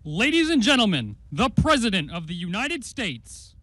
Ladies and gentlemen, the President of the United States.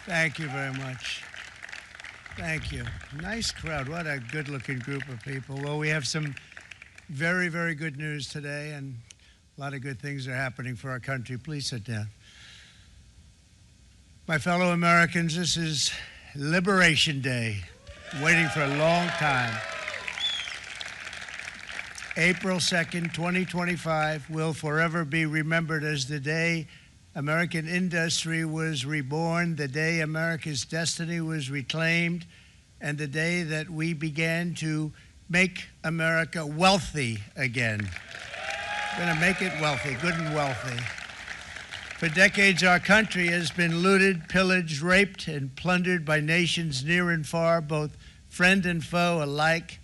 Thank you very much. Thank you. Nice crowd. What a good-looking group of people. Well, we have some very, very good news today, and a lot of good things are happening for our country. Please sit down. My fellow Americans, this is Liberation Day, waiting for a long time. April 2nd, 2025 will forever be remembered as the day American industry was reborn, the day America's destiny was reclaimed, and the day that we began to make America wealthy again. We're going to make it wealthy, good and wealthy. For decades, our country has been looted, pillaged, raped, and plundered by nations near and far, both friend and foe alike.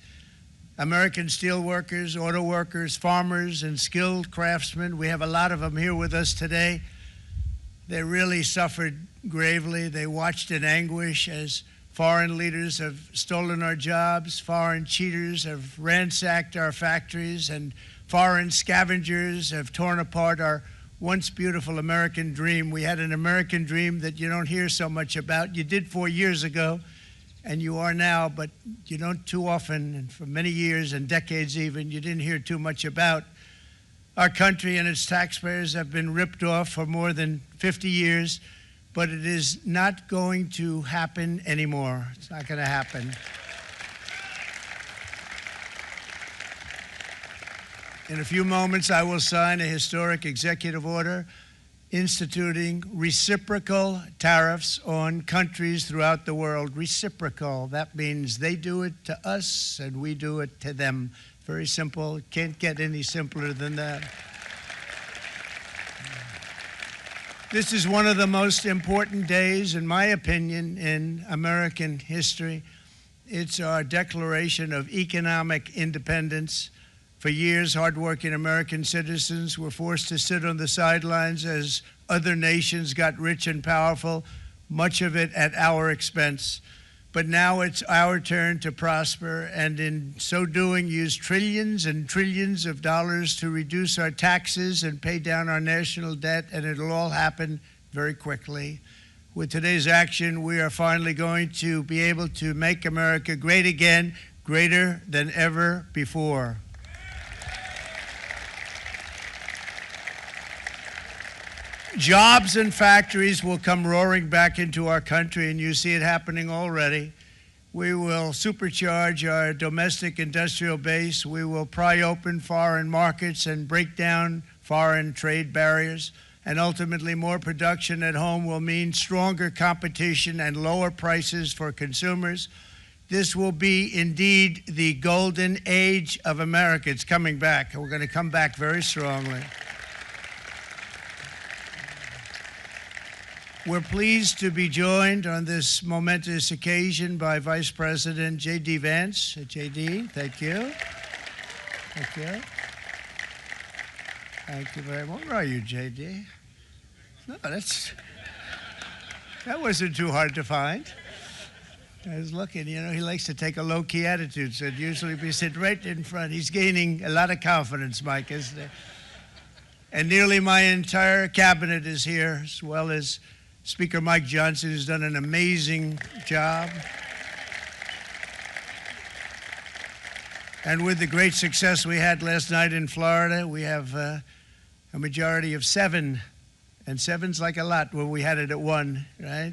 American steelworkers, auto workers, farmers, and skilled craftsmen, we have a lot of them here with us today. They really suffered gravely. They watched in anguish as foreign leaders have stolen our jobs, foreign cheaters have ransacked our factories, and foreign scavengers have torn apart our once beautiful American dream. We had an American dream that you don't hear so much about. You did 4 years ago, and you are now, but you don't too often, and for many years and decades even, you didn't hear too much about. Our country and its taxpayers have been ripped off for more than 50 years, but it is not going to happen anymore. It's not going to happen. In a few moments, I will sign a historic executive order instituting reciprocal tariffs on countries throughout the world. Reciprocal, that means they do it to us and we do it to them. Very simple. Can't get any simpler than that. This is one of the most important days, in my opinion, in American history. It's our declaration of economic independence. For years, hardworking American citizens were forced to sit on the sidelines as other nations got rich and powerful, much of it at our expense. But now it's our turn to prosper, and in so doing, use trillions and trillions of dollars to reduce our taxes and pay down our national debt, and it'll all happen very quickly. With today's action, we are finally going to be able to make America great again, greater than ever before. Jobs and factories will come roaring back into our country, and you see it happening already. We will supercharge our domestic industrial base. We will pry open foreign markets and break down foreign trade barriers. And ultimately, more production at home will mean stronger competition and lower prices for consumers. This will be indeed the golden age of America. It's coming back, and we're going to come back very strongly. We're pleased to be joined on this momentous occasion by Vice President J.D. Vance. J.D., thank you. Thank you. Thank you very much. Where are you, J.D.? No, that wasn't too hard to find. I was looking, you know, he likes to take a low-key attitude, so it'd usually be sitting right in front. He's gaining a lot of confidence, Mike, isn't he? And nearly my entire cabinet is here, as well as Speaker Mike Johnson, who's done an amazing job. And with the great success we had last night in Florida, we have a majority of 7. And 7's like a lot when we had it at 1, right?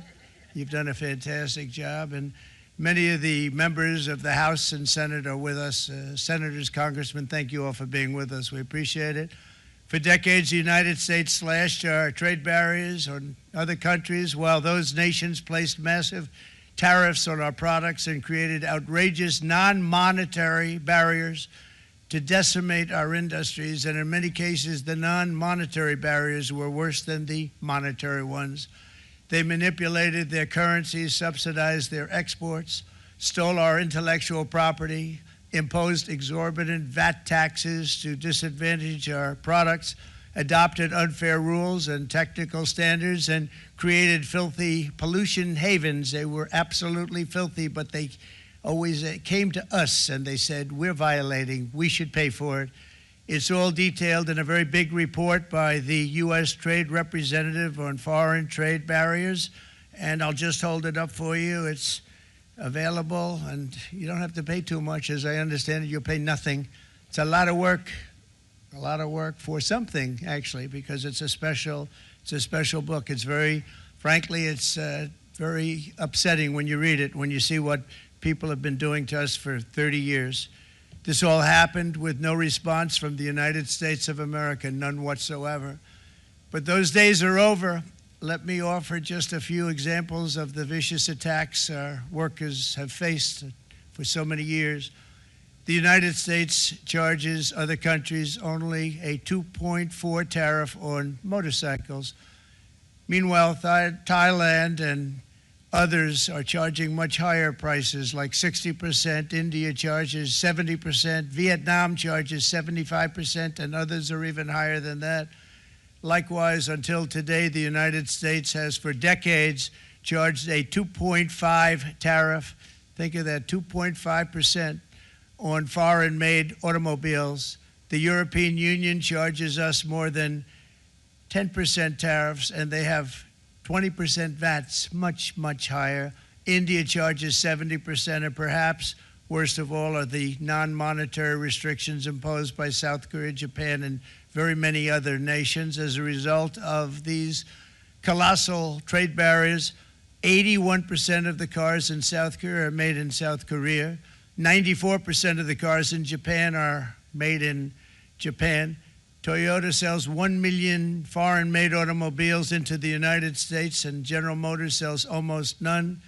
You've done a fantastic job, and many of the members of the House and Senate are with us. Senators, congressmen, thank you all for being with us. We appreciate it. For decades, the United States slashed our trade barriers on other countries, while those nations placed massive tariffs on our products and created outrageous non-monetary barriers to decimate our industries. And in many cases, the non-monetary barriers were worse than the monetary ones. They manipulated their currencies, subsidized their exports, stole our intellectual property, imposed exorbitant VAT taxes to disadvantage our products, adopted unfair rules and technical standards, and created filthy pollution havens. They were absolutely filthy, but they always came to us and they said, we're violating, we should pay for it. It's all detailed in a very big report by the U.S. Trade Representative on foreign trade barriers, and I'll just hold it up for you. It's available, and you don't have to pay too much. As I understand it, you'll pay nothing. It's a lot of work for something, actually, because it's a special book. It's frankly, it's very upsetting when you read it, when you see what people have been doing to us for 30 years. This all happened with no response from the United States of America, none whatsoever. But those days are over. Let me offer just a few examples of the vicious attacks our workers have faced for so many years. The United States charges other countries only a 2.4 tariff on motorcycles. Meanwhile, Thailand and others are charging much higher prices, like 60%. India charges 70%. Vietnam charges 75%, and others are even higher than that. Likewise, until today, the United States has for decades charged a 2.5 tariff. Think of that, 2.5% on foreign-made automobiles. The European Union charges us more than 10% tariffs, and they have 20% VATs, much, much higher. India charges 70%, and perhaps worst of all are the non-monetary restrictions imposed by South Korea, Japan, and very many other nations. As a result of these colossal trade barriers, 81% of the cars in South Korea are made in South Korea. 94% of the cars in Japan are made in Japan. Toyota sells 1 million foreign-made automobiles into the United States, and General Motors sells almost none.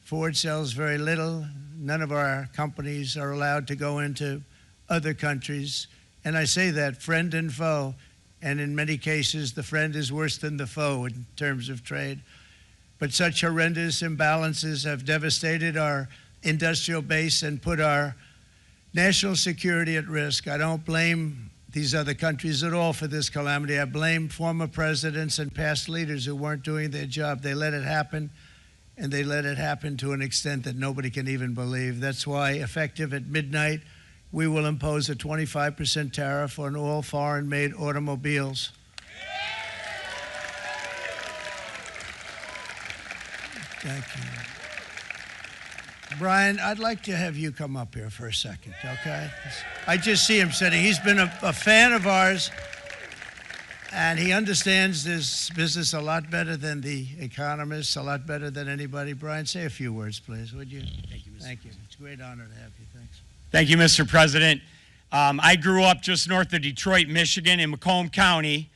Ford sells very little. None of our companies are allowed to go into other countries. And I say that, friend and foe, and in many cases, the friend is worse than the foe in terms of trade. But such horrendous imbalances have devastated our industrial base and put our national security at risk. I don't blame these other countries at all for this calamity. I blame former presidents and past leaders who weren't doing their job. They let it happen, and they let it happen to an extent that nobody can even believe. That's why, effective at midnight, we will impose a 25% tariff on all foreign-made automobiles. Thank you. Brian, I'd like to have you come up here for a second, okay? I just see him sitting. He's been a fan of ours, and he understands this business a lot better than the economists, a lot better than anybody. Brian, say a few words, please, would you? Thank you, Mr. Thank you. President. It's a great honor to have you. Thanks. Thank you, Mr. President. I grew up just north of Detroit, Michigan, in Macomb County,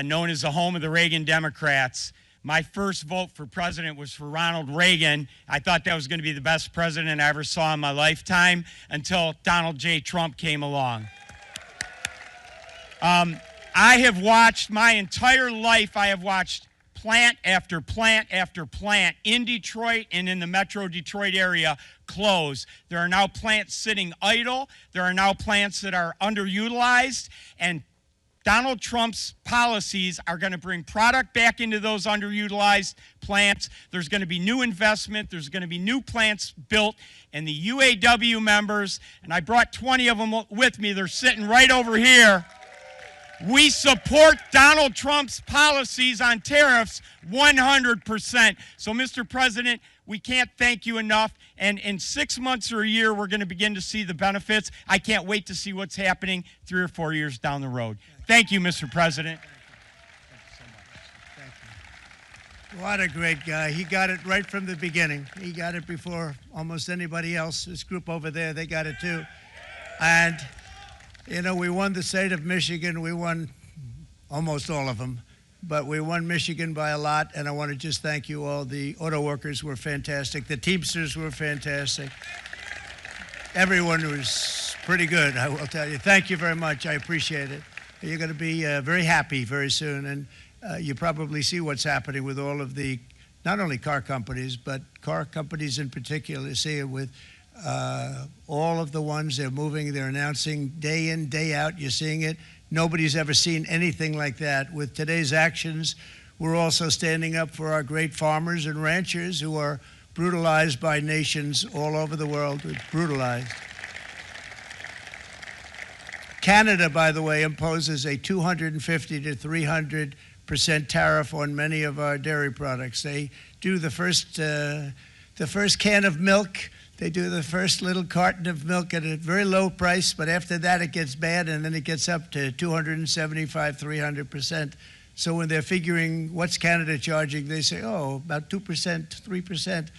known as the home of the Reagan Democrats. My first vote for president was for Ronald Reagan. I thought that was going to be the best president I ever saw in my lifetime until Donald J. Trump came along. I have watched my entire life, I have watched plant after plant after plant in Detroit and in the metro Detroit area close. There are now plants sitting idle. There are now plants that are underutilized, and Donald Trump's policies are going to bring product back into those underutilized plants. There's going to be new investment. There's going to be new plants built. And the UAW members, and I brought 20 of them with me, they're sitting right over here. We support Donald Trump's policies on tariffs 100%. So, Mr. President, we can't thank you enough. And in 6 months or a year, we're going to begin to see the benefits. I can't wait to see what's happening 3 or 4 years down the road. Thank you, Mr. President. Thank you so much. Thank you. What a great guy. He got it right from the beginning. He got it before almost anybody else. This group over there, they got it too. And, you know, we won the state of Michigan. We won almost all of them. But we won Michigan by a lot, and I want to just thank you all. The auto workers were fantastic. The Teamsters were fantastic. Everyone was pretty good, I will tell you. Thank you very much. I appreciate it. You're going to be very happy very soon, and you probably see what's happening with all of the, not only car companies, but car companies in particular. You see it with all of the ones they're moving, they're announcing day in, day out. You're seeing it. Nobody's ever seen anything like that. With today's actions, we're also standing up for our great farmers and ranchers who are brutalized by nations all over the world. Brutalized. Canada, by the way, imposes a 250 to 300% tariff on many of our dairy products. They do the first can of milk. They do the first little carton of milk at a very low price, but after that it gets bad, and then it gets up to 275, 300%. So when they're figuring what's Canada charging, they say, oh, about 2%, 3%.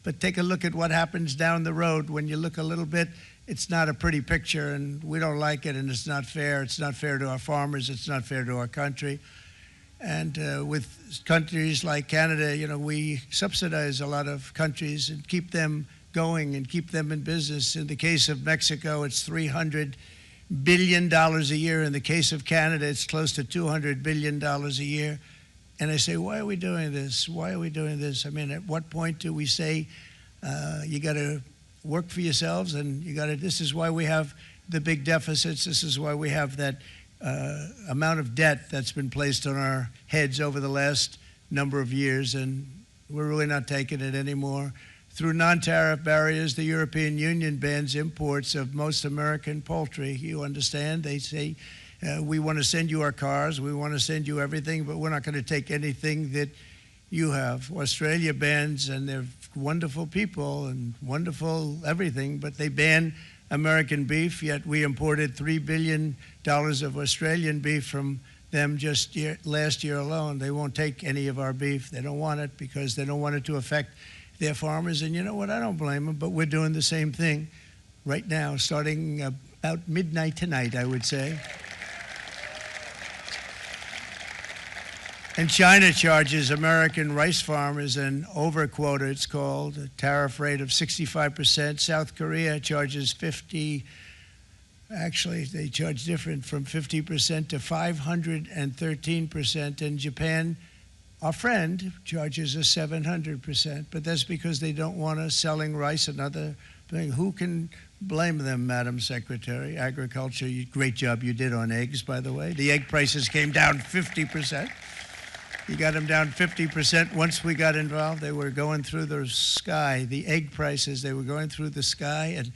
But take a look at what happens down the road. When you look a little bit, it's not a pretty picture, and we don't like it, and it's not fair. It's not fair to our farmers. It's not fair to our country. And with countries like Canada, you know, we subsidize a lot of countries and keep them going and keep them in business. In the case of Mexico, it's $300 billion a year. In the case of Canada, it's close to $200 billion a year. And I say, why are we doing this? Why are we doing this? I mean, at what point do we say, you got to work for yourselves, and you got to, this is why we have the big deficits. This is why we have that amount of debt that's been placed on our heads over the last number of years, and we're really not taking it anymore. Through non-tariff barriers, the European Union bans imports of most American poultry. You understand? They say, we want to send you our cars, we want to send you everything, but we're not going to take anything that you have. Australia bans, and they're wonderful people and wonderful everything, but they ban American beef, yet we imported $3 billion of Australian beef from them just last year alone. They won't take any of our beef. They don't want it because they don't want it to affect their farmers. And you know what? I don't blame them, but we're doing the same thing right now, starting about midnight tonight, I would say. And China charges American rice farmers an overquota, it's called, a tariff rate of 65%. South Korea charges 50%. Actually, they charge different, from 50% to 513%. And Japan, our friend, charges us 700%. But that's because they don't want us selling rice, another thing. Who can blame them, Madam Secretary? Agriculture, great job you did on eggs, by the way. The egg prices came down 50%. You got them down 50%. Once we got involved, they were going through the sky. The egg prices, they were going through the sky, and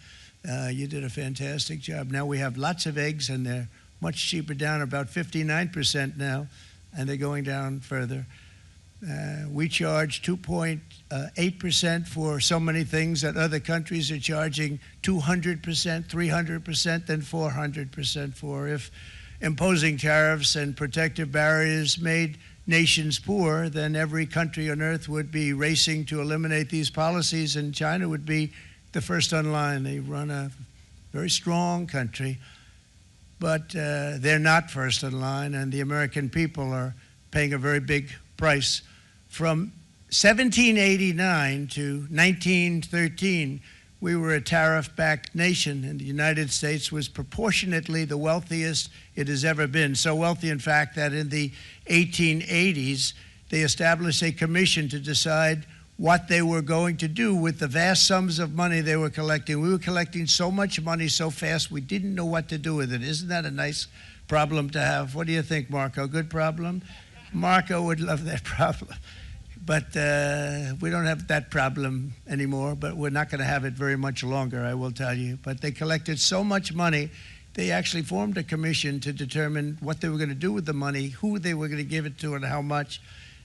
you did a fantastic job. Now we have lots of eggs, and they're much cheaper, down about 59% now, and they're going down further. We charge 2.8% for so many things that other countries are charging 200%, 300%, and 400% for. If imposing tariffs and protective barriers made nations poor, then every country on earth would be racing to eliminate these policies, and China would be the first on line. They run a very strong country, but they're not first in line, and the American people are paying a very big price. From 1789 to 1913, we were a tariff-backed nation, and the United States was proportionately the wealthiest it has ever been. So wealthy, in fact, that in the 1880s, they established a commission to decide what they were going to do with the vast sums of money they were collecting. We were collecting so much money so fast, we didn't know what to do with it. Isn't that a nice problem to have? What do you think, Marco? Good problem? Marco would love that problem. But we don't have that problem anymore, but we're not going to have it very much longer, I will tell you. But they collected so much money, they actually formed a commission to determine what they were going to do with the money, who they were going to give it to, and how much.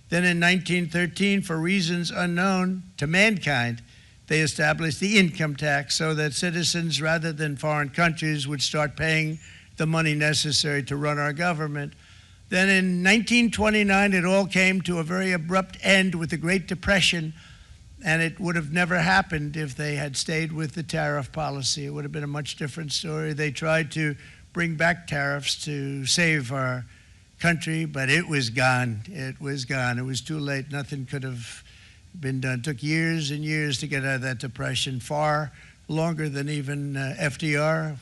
Then in 1913, for reasons unknown to mankind, they established the income tax so that citizens, rather than foreign countries, would start paying the money necessary to run our government. Then in 1929, it all came to a very abrupt end with the Great Depression, and it would have never happened if they had stayed with the tariff policy. It would have been a much different story. They tried to bring back tariffs to save our country, but it was gone. It was gone. It was too late. Nothing could have been done. It took years and years to get out of that depression, far longer than even FDR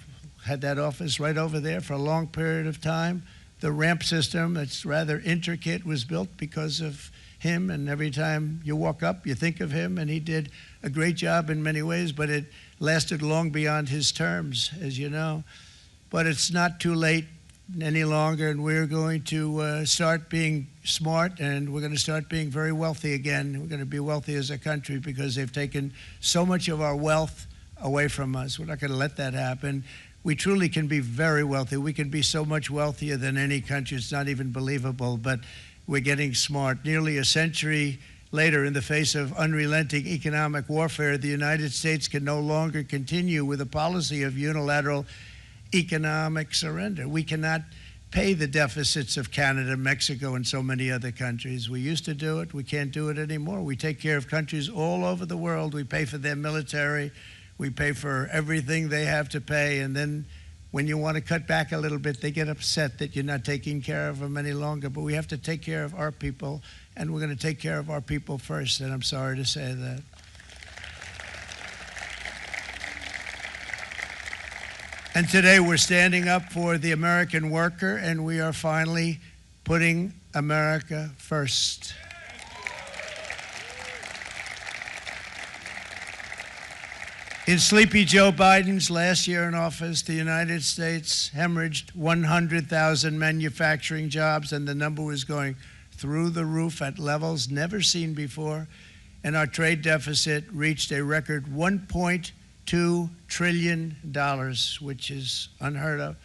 had that office right over there for a long period of time. The ramp system, that's rather intricate, was built because of him, and every time you walk up, you think of him, and he did a great job in many ways, but it lasted long beyond his terms, as you know. But it's not too late any longer, and we're going to start being smart, and we're going to start being very wealthy again. We're going to be wealthy as a country because they've taken so much of our wealth away from us. We're not going to let that happen. We truly can be very wealthy. We can be so much wealthier than any country. It's not even believable, but we're getting smart. Nearly a century later, in the face of unrelenting economic warfare, the United States can no longer continue with a policy of unilateral economic surrender. We cannot pay the deficits of Canada, Mexico, and so many other countries. We used to do it. We can't do it anymore. We take care of countries all over the world. We pay for their military. We pay for everything they have to pay, and then when you want to cut back a little bit, they get upset that you're not taking care of them any longer. But we have to take care of our people, and we're going to take care of our people first, and I'm sorry to say that. And today we're standing up for the American worker, and we are finally putting America first. In Sleepy Joe Biden's last year in office, the United States hemorrhaged 100,000 manufacturing jobs, and the number was going through the roof at levels never seen before. And our trade deficit reached a record $1.2 trillion, which is unheard of.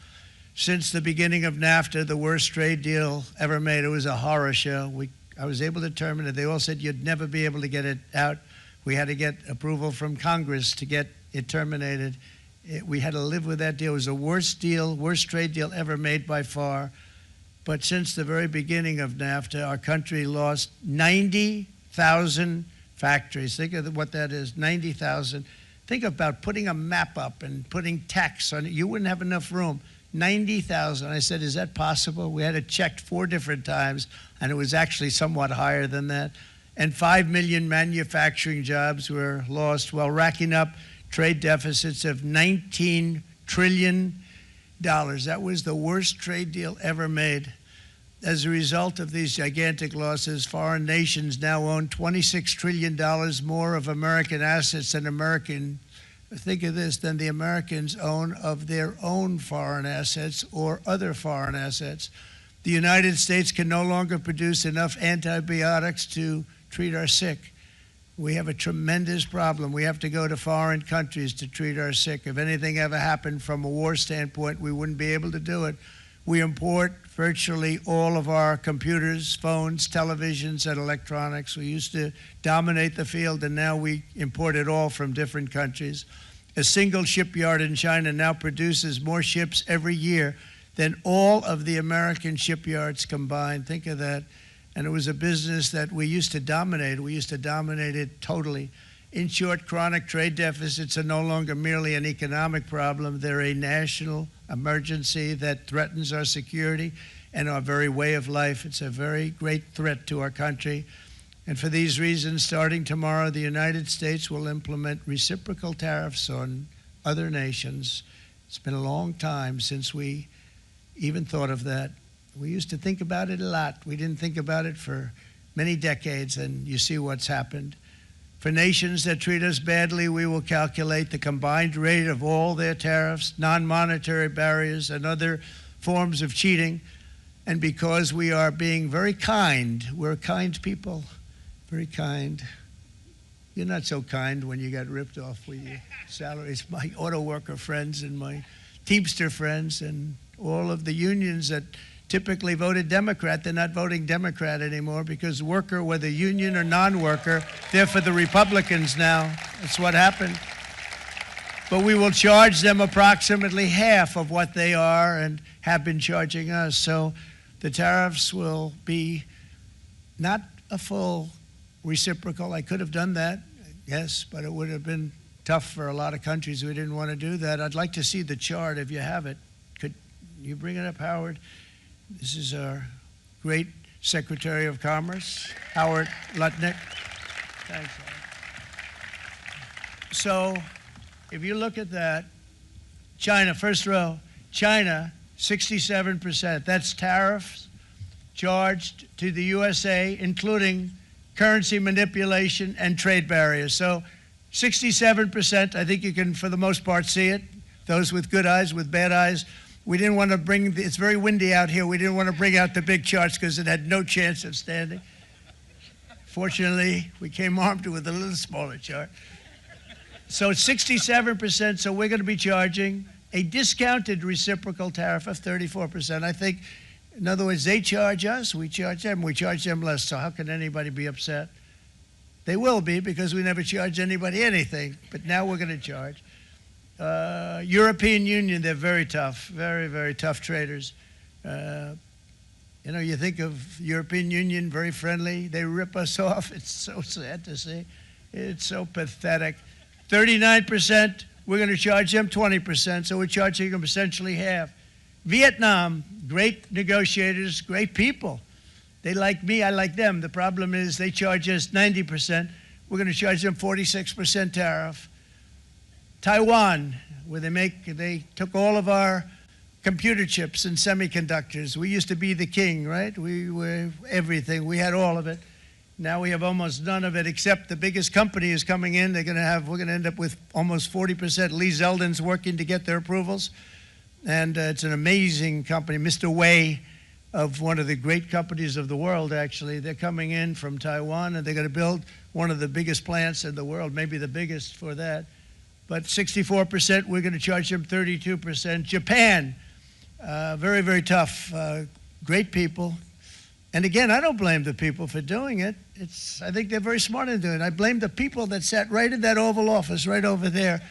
Since the beginning of NAFTA, the worst trade deal ever made, it was a horror show. I was able to terminate it. They all said you'd never be able to get it out. We had to get approval from Congress to get it terminated. We had to live with that deal. It was the worst trade deal ever made by far. But since the very beginning of NAFTA, our country lost 90,000 factories. Think of what that is, 90,000. Think about putting a map up and putting tax on it. You wouldn't have enough room. 90,000. I said, is that possible? We had it checked 4 different times, and it was actually somewhat higher than that. And 5 million manufacturing jobs were lost while racking up trade deficits of $19 trillion. That was the worst trade deal ever made. As a result of these gigantic losses, foreign nations now own $26 trillion more of American assets than think of this, than the Americans own of their own foreign assets or other foreign assets. The United States can no longer produce enough antibiotics to treat our sick. We have a tremendous problem. We have to go to foreign countries to treat our sick. If anything ever happened from a war standpoint, we wouldn't be able to do it. We import virtually all of our computers, phones, televisions, and electronics. We used to dominate the field, and now we import it all from different countries. A single shipyard in China now produces more ships every year than all of the American shipyards combined. Think of that. And it was a business that we used to dominate. We used to dominate it totally. In short, chronic trade deficits are no longer merely an economic problem. They're a national emergency that threatens our security and our very way of life. It's a very great threat to our country. And for these reasons, starting tomorrow, the United States will implement reciprocal tariffs on other nations. It's been a long time since we even thought of that. We used to think about it a lot. We didn't think about it for many decades, and you see what's happened. For nations that treat us badly, we will calculate the combined rate of all their tariffs, non-monetary barriers, and other forms of cheating. And because we are being very kind, we're kind people, very kind. You're not so kind when you got ripped off with your salaries. My auto worker friends and my Teamster friends and all of the unions that typically voted Democrat, they're not voting Democrat anymore because worker, whether union or non-worker, they're for the Republicans now. That's what happened. But we will charge them approximately half of what they are and have been charging us. So The tariffs will be not a full reciprocal. I could have done that, yes, but it would have been tough for a lot of countries. We didn't want to do that. I'd like to see the chart if you have it. Could you bring it up, Howard? This is our great Secretary of Commerce, Howard Lutnick. Thanks, Howard. So if you look at that, China, first row, China, 67%. That's tariffs charged to the USA, including currency manipulation and trade barriers. So 67%, I think you can, for the most part, see it. Those with good eyes, with bad eyes. We didn't want to bring, it's very windy out here. We didn't want to bring out the big charts because it had no chance of standing. Fortunately, we came armed with a little smaller chart. So it's 67%, so we're going to be charging a discounted reciprocal tariff of 34%. I think, in other words, they charge us, we charge them less, so how can anybody be upset? They will be, because we never charge anybody anything, but now we're going to charge. European Union, they're very tough, very, very tough traders. You know, you think of European Union, very friendly. They rip us off. It's so sad to see. It's so pathetic. 39%, we're going to charge them 20%, so we're charging them essentially half. Vietnam, great negotiators, great people. They like me, I like them. The problem is they charge us 90%. We're going to charge them 46% tariff. Taiwan, where they took all of our computer chips and semiconductors. We used to be the king, right? We were everything. We had all of it. Now we have almost none of it, except the biggest company is coming in. We're going to end up with almost 40%. Lee Zeldin's working to get their approvals. And it's an amazing company. Mr. Wei, of one of the great companies of the world, actually. They're coming in from Taiwan, and they're going to build one of the biggest plants in the world, maybe the biggest for that. But 64%, we're going to charge them 32%. Japan, very, very tough, great people. And again, I don't blame the people for doing it. I think they're very smart in doing it. I blame the people that sat right in that Oval Office, right over there,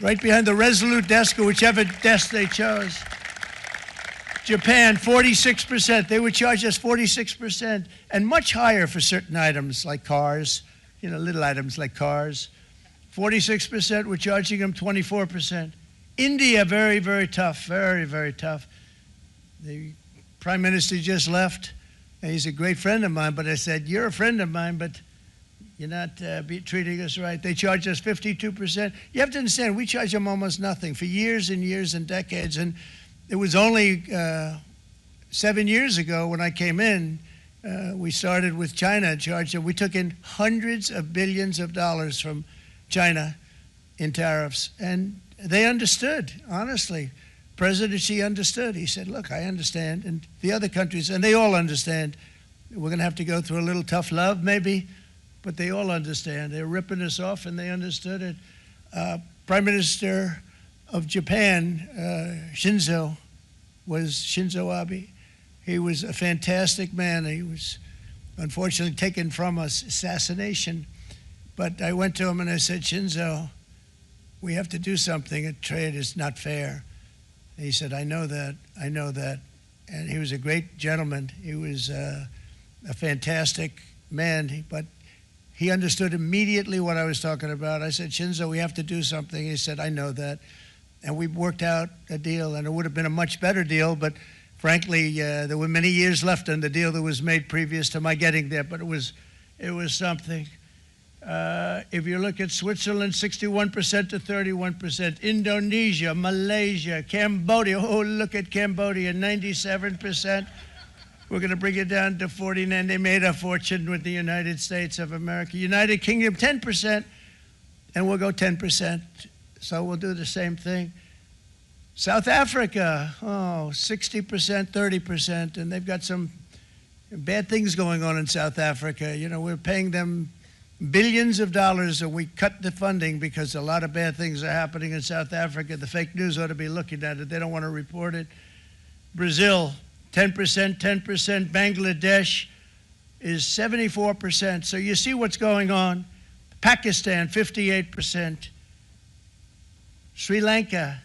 right behind the Resolute desk or whichever desk they chose. Japan, 46%. They would charge us 46%, and much higher for certain items like cars, you know, little items like cars. 46%, we're charging them 24%. India, very, very tough, very, very tough. The Prime Minister just left, and he's a great friend of mine, but I said, you're a friend of mine, but you're not treating us right. They charge us 52%. You have to understand, we charge them almost nothing for years and years and decades, and it was only 7 years ago when I came in, we started with China and charged them. We took in hundreds of billions of dollars from China in tariffs, and they understood, honestly. President Xi understood. He said, look, I understand, and the other countries, and they all understand. We're going to have to go through a little tough love, maybe, but they all understand. They're ripping us off, and they understood it. Prime Minister of Japan, Shinzo Abe. He was a fantastic man. He was unfortunately taken from us, assassination. But I went to him and I said, Shinzo, we have to do something. Trade is not fair. And he said, I know that, I know that. And he was a great gentleman. He was a fantastic man, but he understood immediately what I was talking about. I said, Shinzo, we have to do something. He said, I know that. And we worked out a deal, and it would have been a much better deal, but frankly, there were many years left on the deal that was made previous to my getting there, but it was something. If you look at Switzerland, 61% to 31%. Indonesia, Malaysia, Cambodia. Oh, look at Cambodia, 97%. We're going to bring it down to 49. They made a fortune with the United States of America. United Kingdom, 10%, and we'll go 10%. So we'll do the same thing. South Africa, 60%, 30%, and they've got some bad things going on in South Africa. You know, we're paying them billions of dollars, and we cut the funding because a lot of bad things are happening in South Africa. The fake news ought to be looking at it. They don't want to report it. Brazil, 10%, 10%. Bangladesh is 74%. So you see what's going on. Pakistan, 58%. Sri Lanka,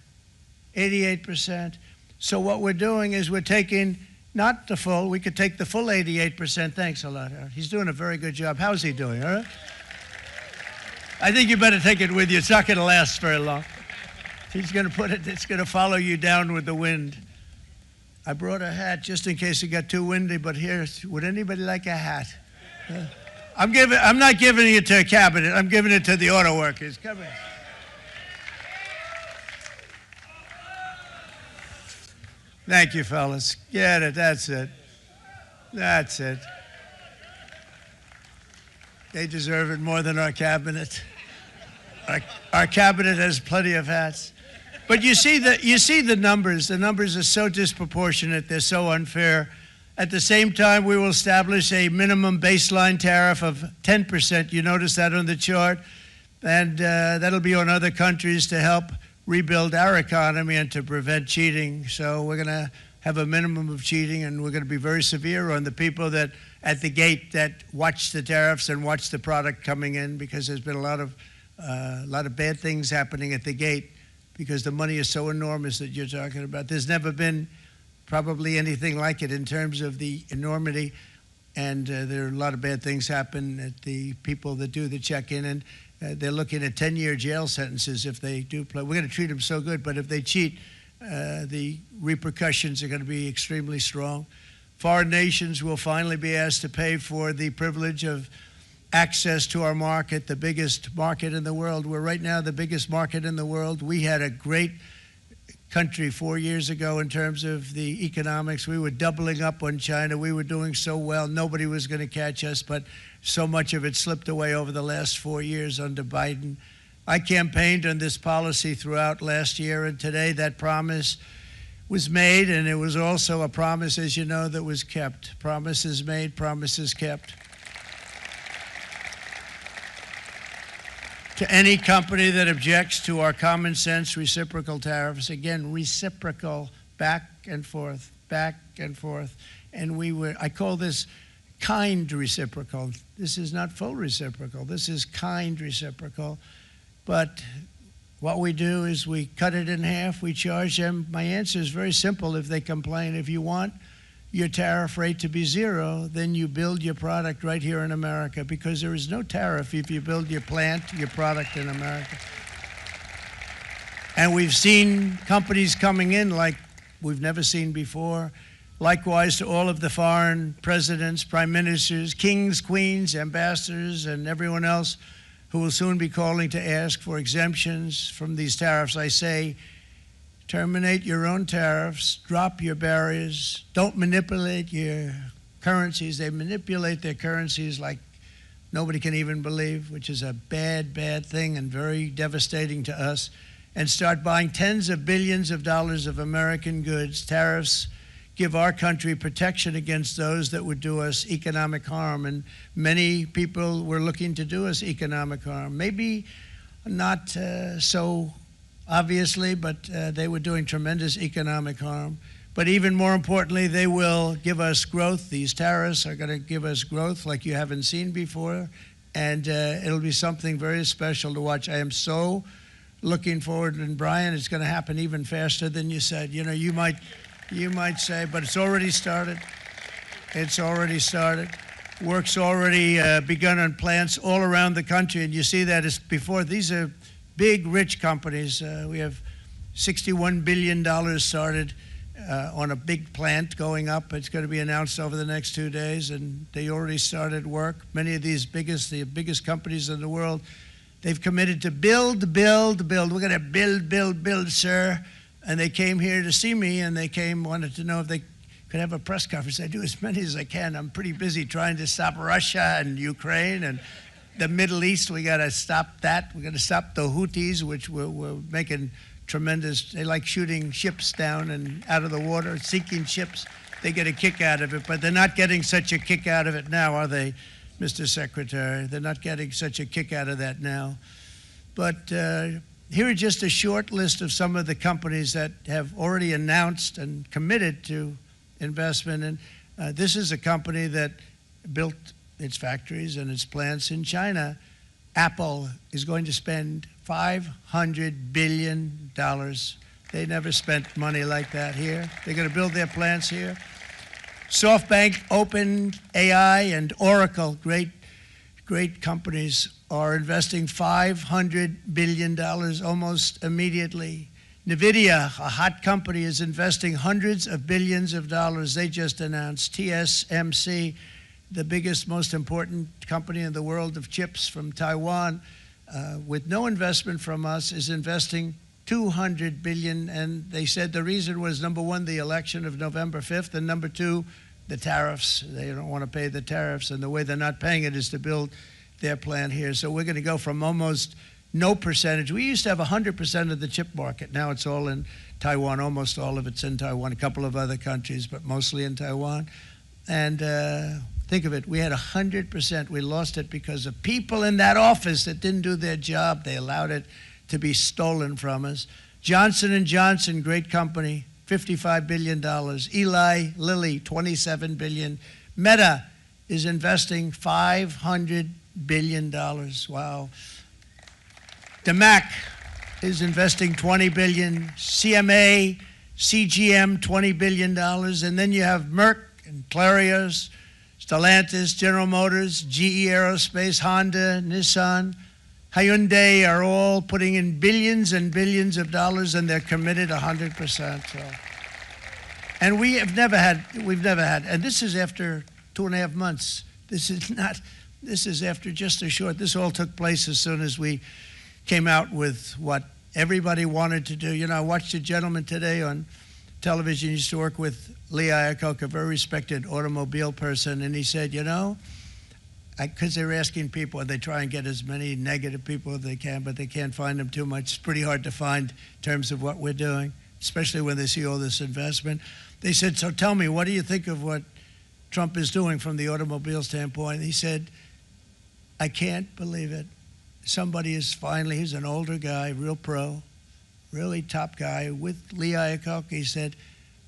88%. So what we're doing is we're taking Not the full. We could take the full 88%. Thanks a lot, Harold. He's doing a very good job. How's he doing, all right? I think you better take it with you. It's not going to last very long. He's going to put it, it's going to follow you down with the wind. I brought a hat just in case it got too windy, but here, would anybody like a hat? I'm not giving it to a cabinet. I'm giving it to the auto workers. Come here. Thank you, fellas. Get it. That's it. That's it. They deserve it more than our cabinet. Our cabinet has plenty of hats. But you see the numbers. The numbers are so disproportionate. They're so unfair. At the same time, we will establish a minimum baseline tariff of 10%. You notice that on the chart. And that'll be on other countries to help rebuild our economy and to prevent cheating. So we're going to have a minimum of cheating, and we're going to be very severe on the people that at the gate that watch the tariffs and watch the product coming in, because there's been a lot of bad things happening at the gate because the money is so enormous that you're talking about. There's never been probably anything like it in terms of the enormity, and there are a lot of bad things happen at the people that do the check-in, and they're looking at 10-year jail sentences if they do play. We're going to treat them so good, but if they cheat, the repercussions are going to be extremely strong. Foreign nations will finally be asked to pay for the privilege of access to our market, the biggest market in the world. We're right now the biggest market in the world. We had a great country 4 years ago in terms of the economics. We were doubling up on China. We were doing so well. Nobody was going to catch us, but so much of it slipped away over the last 4 years under Biden. I campaigned on this policy throughout last year, and today that promise was made, and it was also a promise, as you know, that was kept. Promises made, promises kept. To any company that objects to our common sense reciprocal tariffs, again, reciprocal, back and forth, back and forth. And I call this kind reciprocal. This is not full reciprocal. This is kind reciprocal. But what we do is we cut it in half. We charge them. My answer is very simple if they complain. If you want your tariff rate to be zero, then you build your product right here in America, because there is no tariff if you build your plant, your product in America. And we've seen companies coming in like we've never seen before. Likewise to all of the foreign presidents, prime ministers, kings, queens, ambassadors, and everyone else who will soon be calling to ask for exemptions from these tariffs. I say, terminate your own tariffs, drop your barriers, don't manipulate your currencies. They manipulate their currencies like nobody can even believe, which is a bad, bad thing and very devastating to us. And start buying tens of billions of dollars of American goods. Tariffs give our country protection against those that would do us economic harm. And many people were looking to do us economic harm. Maybe not so obviously, but they were doing tremendous economic harm. But even more importantly, they will give us growth. These tariffs are going to give us growth like you haven't seen before, and it'll be something very special to watch. I am so looking forward, and Brian, it's going to happen even faster than you said. You know, you might say, but it's already started. It's already started. Work's already begun on plants all around the country, and you see that as before. These are big, rich companies. We have $61 billion started on a big plant going up. It's going to be announced over the next 2 days, and they already started work. Many of these the biggest companies in the world, they've committed to build, build, build. We're going to build, build, build, sir. And they came here to see me, and wanted to know if they could have a press conference. I do as many as I can. I'm pretty busy trying to stop Russia and Ukraine and the Middle East. We got to stop that. We're going to stop the Houthis, which we're making tremendous. They like shooting ships down and out of the water, sinking ships. They get a kick out of it, but they're not getting such a kick out of it now, are they, Mr. Secretary? They're not getting such a kick out of that now. But here are just a short list of some of the companies that have already announced and committed to investment. And this is a company that built its factories and its plants in China. Apple is going to spend $500 billion. They never spent money like that here. They're going to build their plants here. SoftBank, OpenAI, and Oracle, great companies, are investing $500 billion almost immediately. NVIDIA, a hot company, is investing hundreds of billions of dollars. They just announced. TSMC, the biggest, most important company in the world of chips from Taiwan, with no investment from us, is investing $200 billion. And they said the reason was, number one, the election of November 5th, and number two, the tariffs. They don't want to pay the tariffs, and the way they're not paying it is to build their plant here. So we're going to go from almost no percentage. We used to have 100% of the chip market. Now it's all in Taiwan. Almost all of it's in Taiwan, a couple of other countries, but mostly in Taiwan. And think of it, we had 100%. We lost it because of people in that office that didn't do their job. They allowed it to be stolen from us. Johnson & Johnson, great company, $55 billion. Eli Lilly, $27 billion. Meta is investing $500 billion. Wow. DeMac is investing $20 billion. CMA, CGM, $20 billion. And then you have Merck and Clarios, Stellantis, General Motors, GE Aerospace, Honda, Nissan, Hyundai are all putting in billions and billions of dollars, and they're committed 100%. So. And we've never had, and this is after 2.5 months. This is after just a short, this all took place as soon as we came out with what everybody wanted to do. You know, I watched a gentleman today on television. He used to work with Lee Iacocca, a very respected automobile person, and he said, you know, because they're asking people, and they try and get as many negative people as they can, but they can't find them too much. It's pretty hard to find in terms of what we're doing, especially when they see all this investment. They said, so tell me, what do you think of what Trump is doing from the automobile standpoint? And he said, I can't believe it. Somebody is finally, he's an older guy, real pro, really top guy, with Lee Iacocca. He said,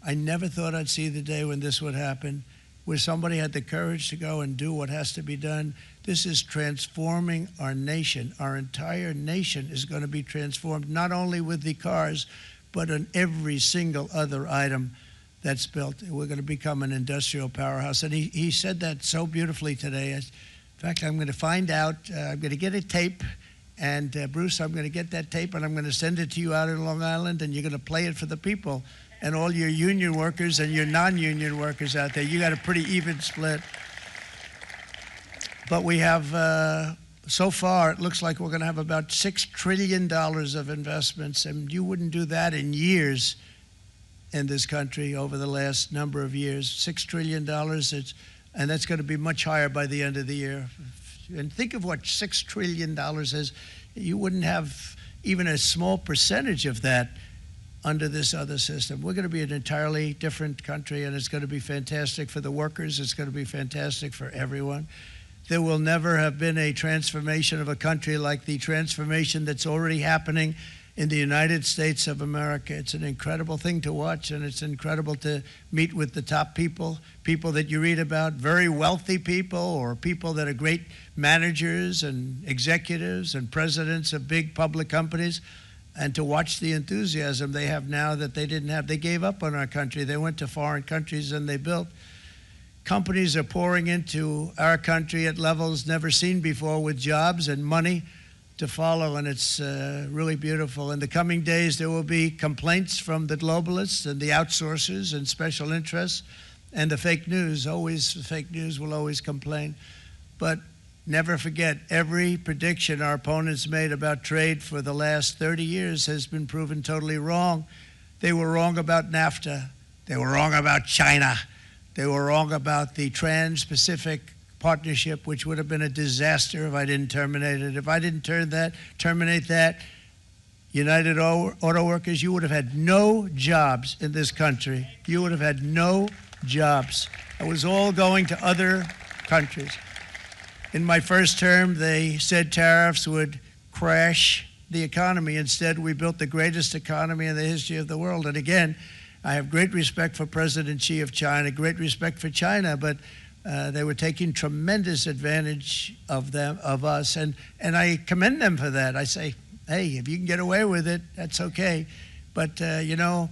I never thought I'd see the day when this would happen, where somebody had the courage to go and do what has to be done. This is transforming our nation. Our entire nation is going to be transformed, not only with the cars, but on every single other item that's built. We're going to become an industrial powerhouse. And he said that so beautifully today. In fact, I'm going to find out, I'm going to get a tape, and Bruce, I'm going to get that tape, and I'm going to send it to you out in Long Island, and you're going to play it for the people. And all your union workers and your non-union workers out there, you got a pretty even split. But we have, so far, it looks like we're going to have about $6 trillion of investments, and you wouldn't do that in years in this country over the last number of years. $6 trillion, and that's going to be much higher by the end of the year. And think of what $6 trillion is. You wouldn't have even a small percentage of that under this other system. We're going to be an entirely different country, and it's going to be fantastic for the workers. It's going to be fantastic for everyone. There will never have been a transformation of a country like the transformation that's already happening in the United States of America. It's an incredible thing to watch, and it's incredible to meet with the top people, people that you read about, very wealthy people, or people that are great managers and executives and presidents of big public companies, and to watch the enthusiasm they have now that they didn't have. They gave up on our country. They went to foreign countries and they built. Companies are pouring into our country at levels never seen before, with jobs and money to follow, and it's really beautiful. In the coming days, there will be complaints from the globalists and the outsourcers and special interests and the fake news. Always, fake news will always complain. But never forget, every prediction our opponents made about trade for the last 30 years has been proven totally wrong. They were wrong about NAFTA. They were wrong about China. They were wrong about the Trans-Pacific Partnership, which would have been a disaster if I didn't terminate it. If I didn't terminate that, United Auto Workers, you would have had no jobs in this country. You would have had no jobs. It was all going to other countries. In my first term, they said tariffs would crash the economy. Instead, we built the greatest economy in the history of the world. And again, I have great respect for President Xi of China, great respect for China, but they were taking tremendous advantage of us, and I commend them for that. I say, hey, if you can get away with it, that's okay. But, you know,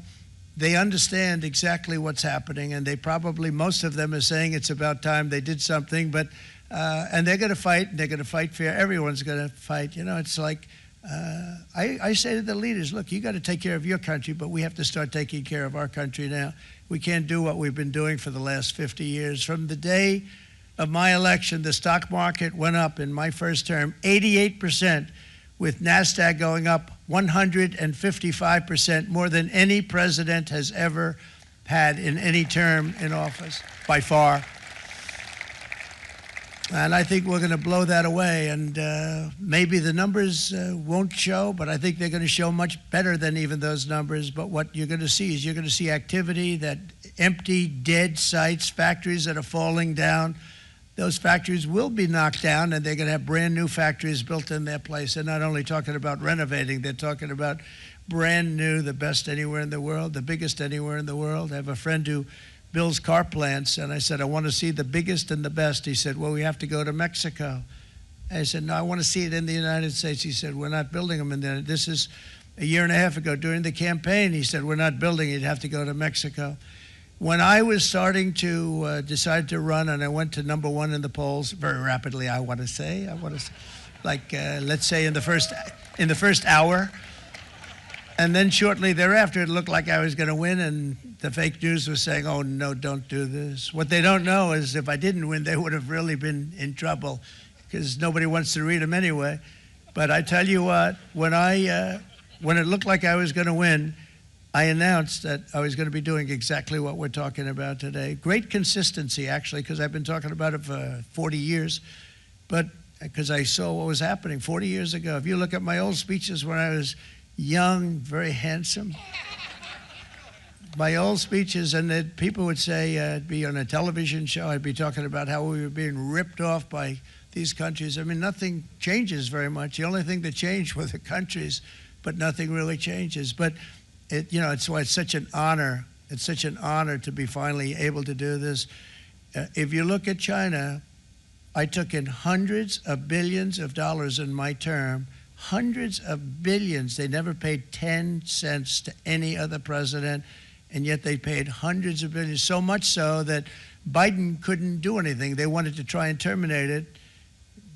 they understand exactly what's happening, and they probably, most of them are saying it's about time they did something, but and they're going to fight, and they're going to fight fair. Everyone's going to fight. You know, it's like, I say to the leaders, look, you got to take care of your country, but we have to start taking care of our country now. We can't do what we've been doing for the last 50 years. From the day of my election, the stock market went up in my first term 88%, with NASDAQ going up 155%, more than any president has ever had in any term in office, by far. And I think we're going to blow that away. And maybe the numbers won't show, but I think they're going to show much better than even those numbers. But what you're going to see is you're going to see activity, that empty, dead sites, factories that are falling down. Those factories will be knocked down, and they're going to have brand new factories built in their place. They're not only talking about renovating, they're talking about brand new, the best anywhere in the world, the biggest anywhere in the world. I have a friend who builds car plants, and I said, I want to see the biggest and the best. He said, well, we have to go to Mexico. I said, no, I want to see it in the United States. He said, we're not building them in there. This is a year and a half ago during the campaign. He said, we're not building it. You'd have to go to Mexico. When I was starting to decide to run, and I went to number one in the polls very rapidly, I want to say, like let's say in the first hour, and then shortly thereafter, it looked like I was going to win, and the fake news was saying, "Oh no, don't do this." What they don't know is if I didn't win, they would have really been in trouble, because nobody wants to read them anyway. But I tell you what, when it looked like I was going to win, I announced that I was going to be doing exactly what we're talking about today. Great consistency, actually, because I've been talking about it for 40 years, but because I saw what was happening 40 years ago. If you look at my old speeches when I was young, very handsome, my old speeches, and that people would say, I'd be on a television show, I'd be talking about how we were being ripped off by these countries. I mean, nothing changes very much. The only thing that changed were the countries, but nothing really changes. But it's why it's such an honor. It's such an honor to be finally able to do this. If you look at China, I took in hundreds of billions of dollars in my term, hundreds of billions. They never paid 10 cents to any other president, and yet they paid hundreds of billions, so much so that Biden couldn't do anything. They wanted to try and terminate it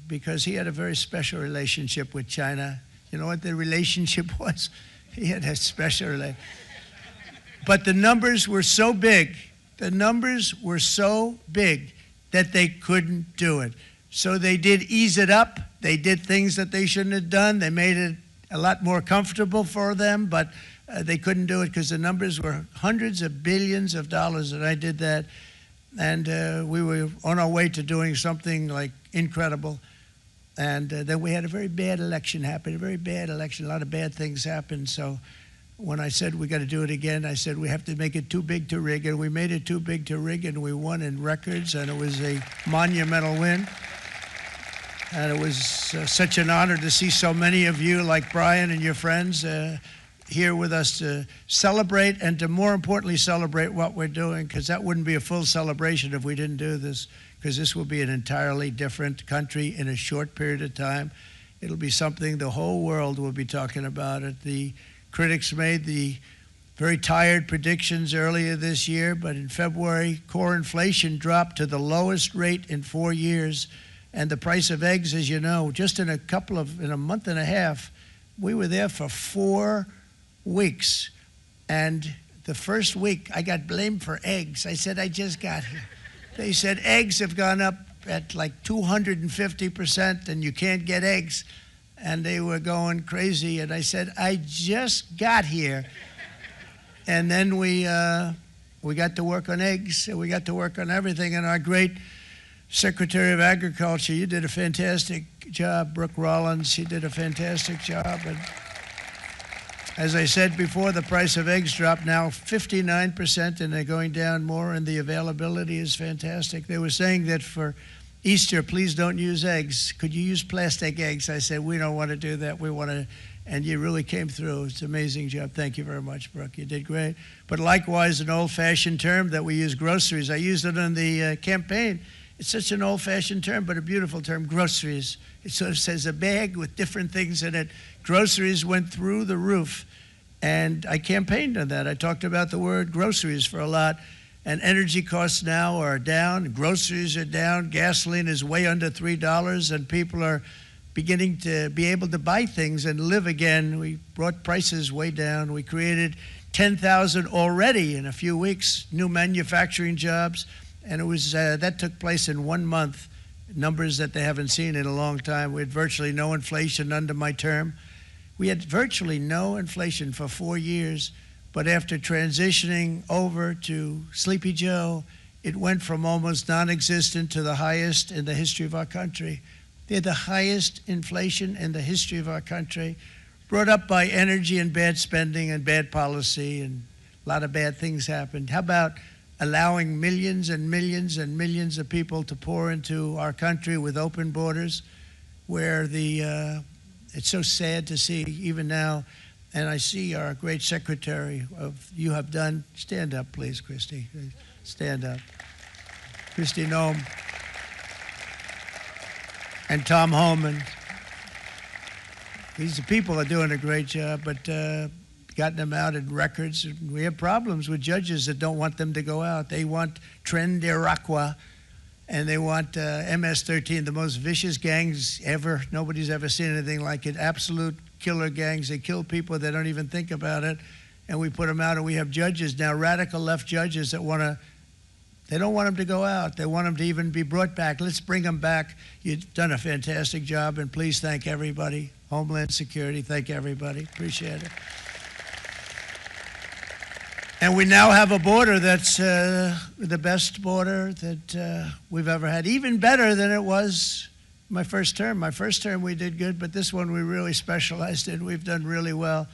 because he had a very special relationship with China. You know what the relationship was? He had a special relationship. But the numbers were so big, that they couldn't do it. So they did ease it up. They did things that they shouldn't have done. They made it a lot more comfortable for them, but they couldn't do it because the numbers were hundreds of billions of dollars, and I did that. And we were on our way to doing something like incredible. And then we had a very bad election happen, a very bad election. A lot of bad things happened. So when I said we got to do it again, I said we have to make it too big to rig. And we made it too big to rig, and we won in records, and it was a monumental win. And it was such an honor to see so many of you, like Brian and your friends, here with us to celebrate, and to more importantly celebrate what we're doing, because that wouldn't be a full celebration if we didn't do this, because this will be an entirely different country in a short period of time. It'll be something the whole world will be talking about it. The critics made the very tired predictions earlier this year, but in February, core inflation dropped to the lowest rate in 4 years, and the price of eggs, as you know, just in a month and a half, we were there for 4 weeks. And the first week, I got blamed for eggs. I said, I just got here. They said eggs have gone up at like 250%, and you can't get eggs. And they were going crazy. And I said, I just got here. And then we got to work on eggs, and we got to work on everything. And our great Secretary of Agriculture, you did a fantastic job. Brooke Rollins, she did a fantastic job. And as I said before, the price of eggs dropped now 59%, and they're going down more, and the availability is fantastic. They were saying that for Easter, please don't use eggs. Could you use plastic eggs? I said, we don't want to do that. We want to, and you really came through. It's an amazing job. Thank you very much, Brooke. You did great. But likewise, an old-fashioned term that we use, groceries. I used it in the campaign. It's such an old-fashioned term, but a beautiful term, groceries. It sort of says a bag with different things in it. Groceries went through the roof. And I campaigned on that. I talked about the word groceries for a lot. And energy costs now are down, groceries are down, gasoline is way under $3, and people are beginning to be able to buy things and live again. We brought prices way down. We created 10,000 already in a few weeks, new manufacturing jobs, and it was that took place in 1 month, numbers that they haven't seen in a long time. We had virtually no inflation under my term. We had virtually no inflation for 4 years. But after transitioning over to Sleepy Joe, it went from almost non-existent to the highest in the history of our country. They had the highest inflation in the history of our country, brought up by energy and bad spending and bad policy, and a lot of bad things happened. How about allowing millions and millions and millions of people to pour into our country with open borders, where it's so sad to see even now. And I see our great secretary of You Have Done. Stand up, please, Christy. Stand up. Christy Nome. And Tom Holman. These people are doing a great job, but gotten them out in records. We have problems with judges that don't want them to go out. They want Tren de Aragua, and they want MS-13, the most vicious gangs ever. Nobody's ever seen anything like it. Absolute killer gangs. They kill people. They don't even think about it. And we put them out, and we have judges now, radical left judges that they don't want them to go out. They want them to even be brought back. Let's bring them back. You've done a fantastic job, and please thank everybody. Homeland Security, thank everybody. Appreciate it. And we now have a border that's the best border that we've ever had, even better than it was my first term. My first term we did good, but this one we really specialized in. We've done really well.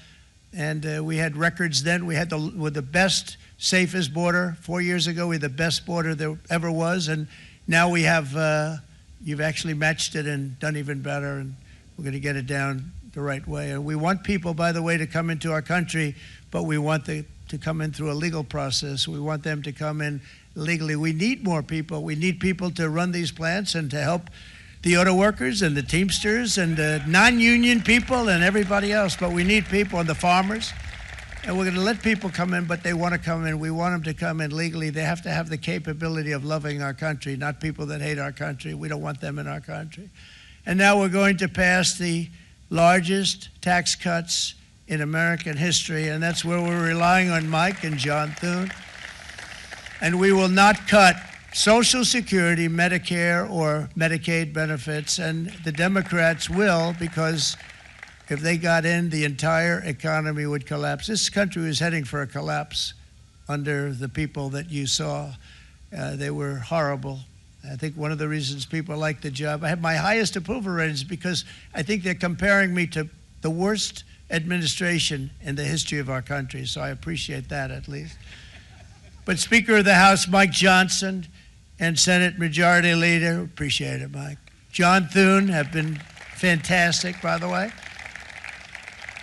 And we had records then. We had the best, safest border. 4 years ago, we had the best border there ever was. And now we have, you've actually matched it and done even better. And we're going to get it down the right way. And we want people, by the way, to come into our country, but we want to come in through a legal process. We want them to come in legally. We need more people. We need people to run these plants and to help the auto workers and the Teamsters and the non-union people and everybody else. But we need people, and the farmers. And we're going to let people come in, but they want to come in. We want them to come in legally. They have to have the capability of loving our country, not people that hate our country. We don't want them in our country. And now we're going to pass the largest tax cuts in American history, and that's where we're relying on Mike and John Thune. And we will not cut Social Security, Medicare, or Medicaid benefits, and the Democrats will, because if they got in, the entire economy would collapse. This country was heading for a collapse under the people that you saw. They were horrible. I think one of the reasons people like the job, I have my highest approval ratings because I think they're comparing me to the worst administration in the history of our country, so I appreciate that at least. But Speaker of the House, Mike Johnson, and Senate Majority Leader, appreciate it, Mike. John Thune have been fantastic, by the way.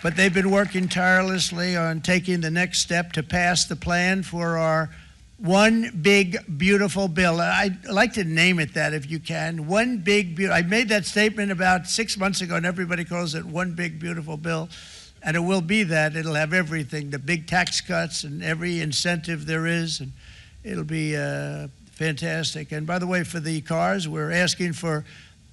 But they've been working tirelessly on taking the next step to pass the plan for our one big, beautiful bill. I'd like to name it that if you can. One big, beautiful. I made that statement about 6 months ago, and everybody calls it one big, beautiful bill. And it will be that. It'll have everything, the big tax cuts and every incentive there is. And it'll be fantastic. And by the way, for the cars, we're asking for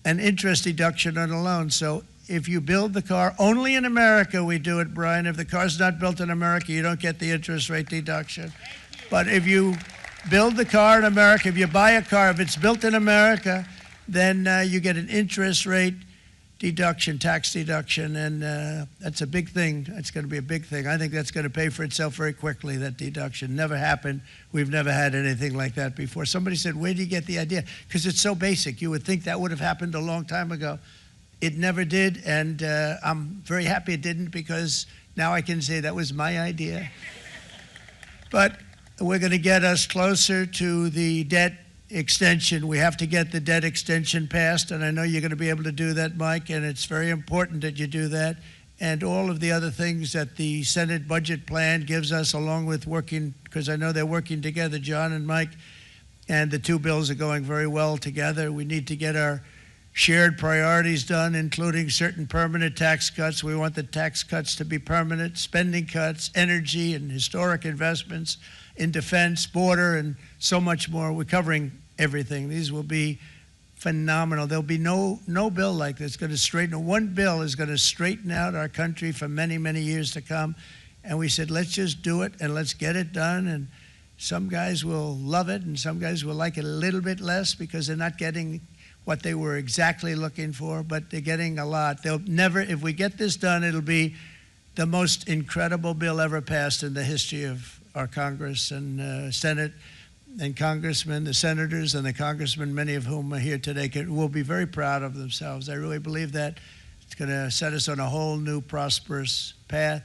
an interest deduction on a loan. So if you build the car, only in America we do it, Brian. If the car's not built in America, you don't get the interest rate deduction. But if you build the car in America, if you buy a car, if it's built in America, then you get an interest rate deduction, tax deduction, and that's a big thing. That's going to be a big thing. I think that's going to pay for itself very quickly, that deduction. Never happened. We've never had anything like that before. Somebody said, where do you get the idea? Because it's so basic. You would think that would have happened a long time ago. It never did, and I'm very happy it didn't, because now I can say that was my idea. But we're going to get us closer to the debt extension. We have to get the debt extension passed, and I know you're going to be able to do that, Mike, and it's very important that you do that. And all of the other things that the Senate budget plan gives us, along with working, because I know they're working together, John and Mike, and the two bills are going very well together. We need to get our shared priorities done, including certain permanent tax cuts. We want the tax cuts to be permanent, spending cuts, energy and historic investments in defense, border, and so much more. We're covering everything. These will be phenomenal. There'll be no bill like this going to straighten. One bill is going to straighten out our country for many, many years to come. And we said, let's just do it and let's get it done. And some guys will love it and some guys will like it a little bit less because they're not getting what they were exactly looking for, but they're getting a lot. They'll never, if we get this done, it'll be the most incredible bill ever passed in the history of our Congress and Senate and congressmen, the senators and the congressmen, many of whom are here today, will be very proud of themselves. I really believe that it's going to set us on a whole new prosperous path.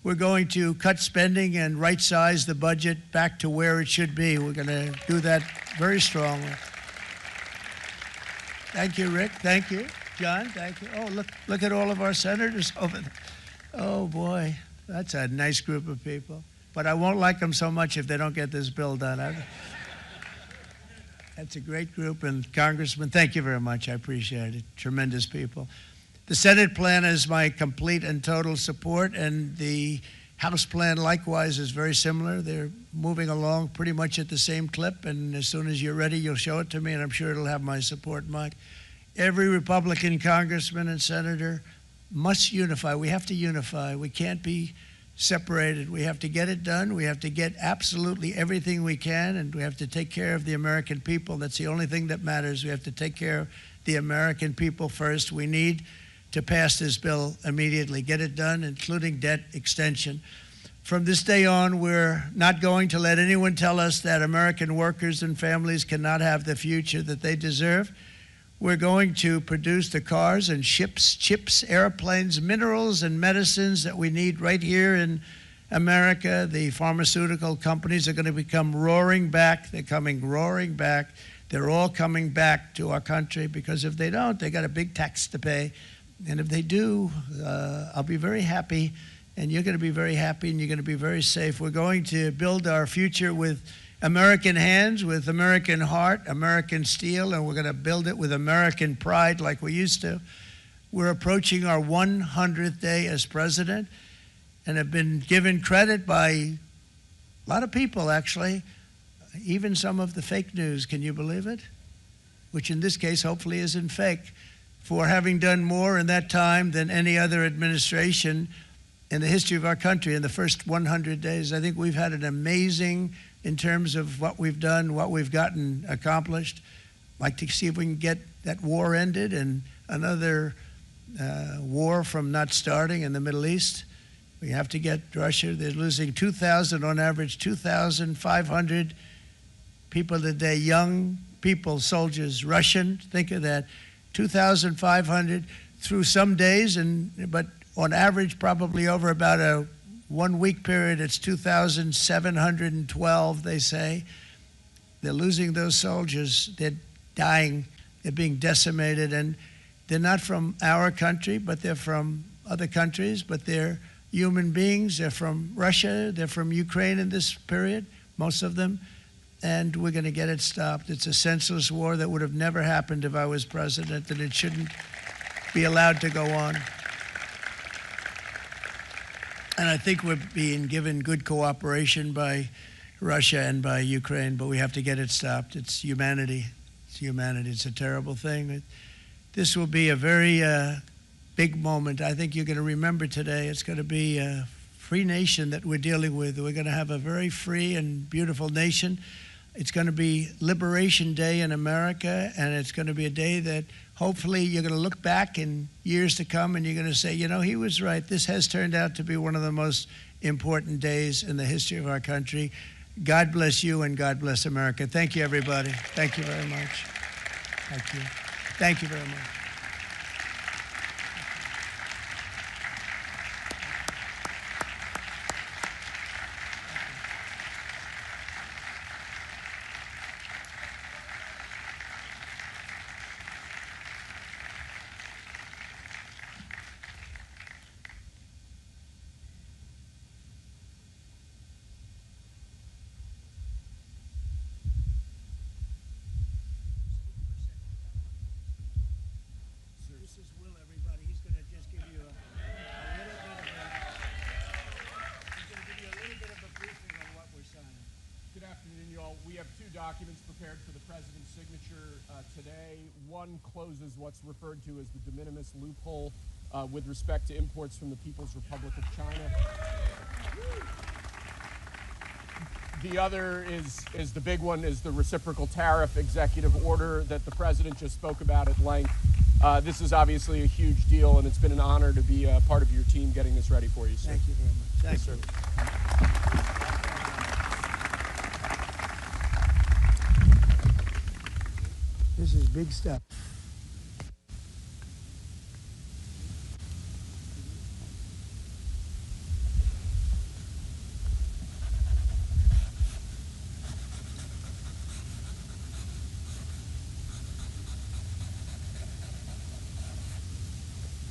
We're going to cut spending and right-size the budget back to where it should be. We're going to do that very strongly. Thank you, Rick. Thank you. John, thank you. Oh, look at all of our senators over there. Oh, boy. That's a nice group of people. But I won't like them so much if they don't get this bill done. That's a great group. And Congressman, thank you very much. I appreciate it. Tremendous people. The Senate plan is my complete and total support, and the House plan likewise is very similar. They're moving along pretty much at the same clip, and as soon as you're ready, you'll show it to me, and I'm sure it'll have my support, Mike. Every Republican congressman and senator must unify. We have to unify. We can't be separated. We have to get it done. We have to get absolutely everything we can, and we have to take care of the American people. That's the only thing that matters. We have to take care of the American people first. We need to pass this bill immediately, get it done, including debt extension. From this day on, we're not going to let anyone tell us that American workers and families cannot have the future that they deserve. We're going to produce the cars and ships, chips, airplanes, minerals, and medicines that we need right here in America. The pharmaceutical companies are going to become roaring back. They're coming roaring back. They're all coming back to our country because if they don't, they got a big tax to pay. And if they do, I'll be very happy, and you're going to be very happy, and you're going to be very safe. We're going to build our future with American hands, with American heart, American steel, and we're going to build it with American pride like we used to. We're approaching our 100th day as president and have been given credit by a lot of people, actually, even some of the fake news. Can you believe it? Which in this case hopefully isn't fake, for having done more in that time than any other administration in the history of our country in the first 100 days. I think we've had an amazing, in terms of what we've done, what we've gotten accomplished. I'd like to see if we can get that war ended and another war from not starting in the Middle East. We have to get Russia. They're losing 2,000 on average, 2,500 people a day, young people, soldiers, Russian. Think of that. 2,500 through some days, but on average, probably over about a 1 week period, it's 2,712, they say. They're losing those soldiers. They're dying. They're being decimated. And they're not from our country, but they're from other countries, but they're human beings. They're from Russia. They're from Ukraine in this period, most of them. And we're going to get it stopped. It's a senseless war that would have never happened if I was president, and it shouldn't be allowed to go on. And I think we're being given good cooperation by Russia and by Ukraine, but we have to get it stopped. It's humanity. It's humanity. It's a terrible thing. This will be a very big moment. I think you're going to remember today. It's going to be a free nation that we're dealing with. We're going to have a very free and beautiful nation. It's going to be Liberation Day in America, and it's going to be a day that hopefully you're going to look back in years to come and you're going to say, you know, he was right. This has turned out to be one of the most important days in the history of our country. God bless you and God bless America. Thank you, everybody. Thank you very much. Thank you. Thank you very much. documents prepared for the president's signature today. One closes what's referred to as the de minimis loophole with respect to imports from the People's Republic of China. The other is the big one, is the reciprocal tariff executive order that the president just spoke about at length. This is obviously a huge deal, and it's been an honor to be a part of your team getting this ready for you, sir. Thank you very much. Thank you. This is big stuff.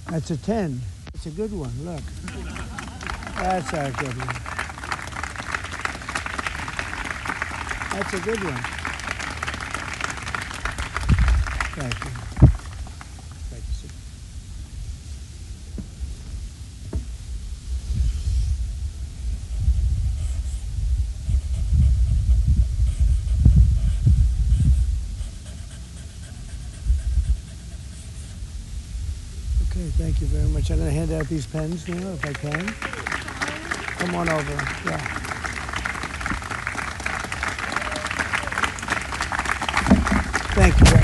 That's a 10. It's a good one. Look. That's a good one. That's a good one. Thank you. Thank you, sir. Okay, thank you very much. I'm going to hand out these pens now, if I can. Come on over. Yeah. Thank you.